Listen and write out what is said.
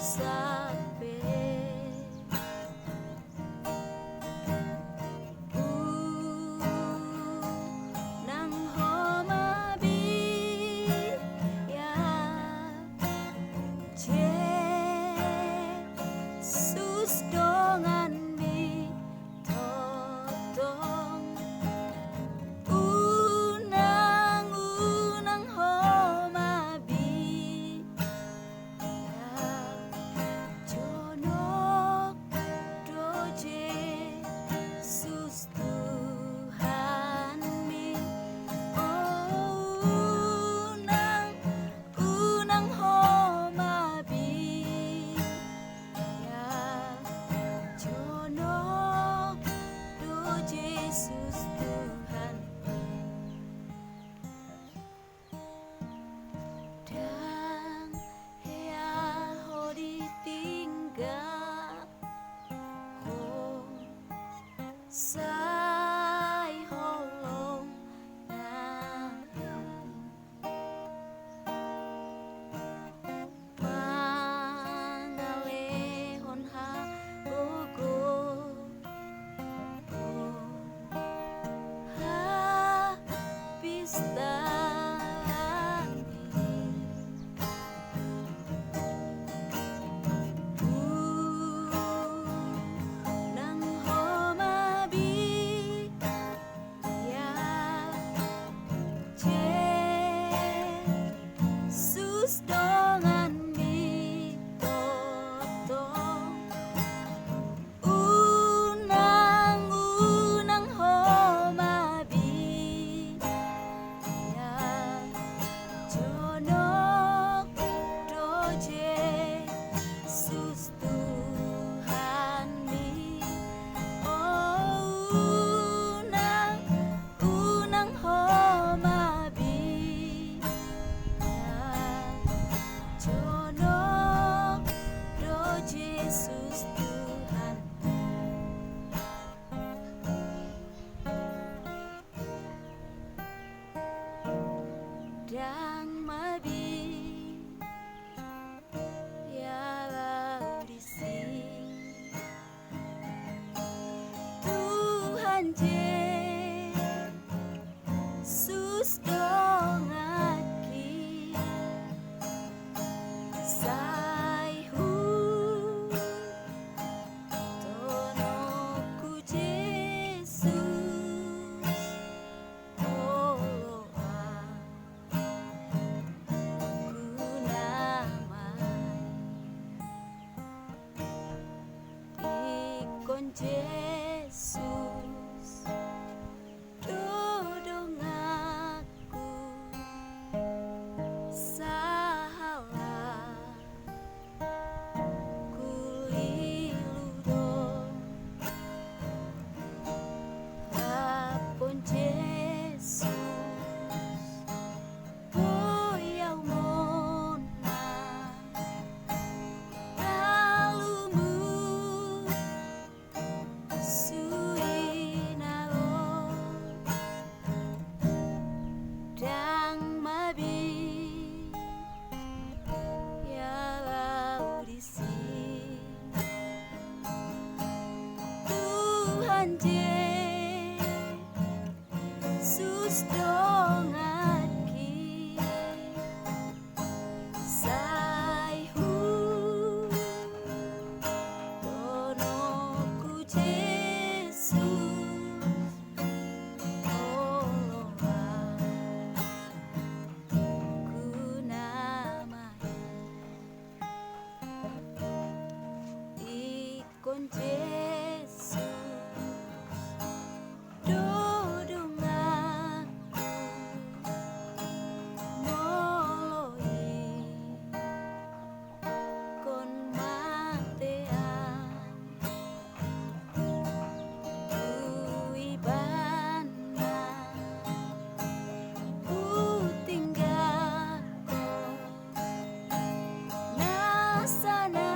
sape nang homabi ya Jesus dongan mi totong unang homabi Jonok doje sus Tuhan mi unang homabi ya Jonok doje sus Tuhan dan hea hodi tinggal sai holong nang mangalehon ha gogo ha nang homabi ya Jesus dongan mi totong unang homabi ya Jonok doje sus Tuhan mi unang homabi ya Jonok doje sus Tuhan dang mabi ya laudisi Tuhan Yesus dongaki saihu tonoku Yesus oloa ikon Jesus dodong aku salah kuliludo apun Jesus boyau mona kalumu suinalo dang mabi ya laudisi Tuhan Yesus dongaki saihu tonoku Yesus oloa kunamai ikon Jesus dodong aku moloi kon matean uibana utinggako nasana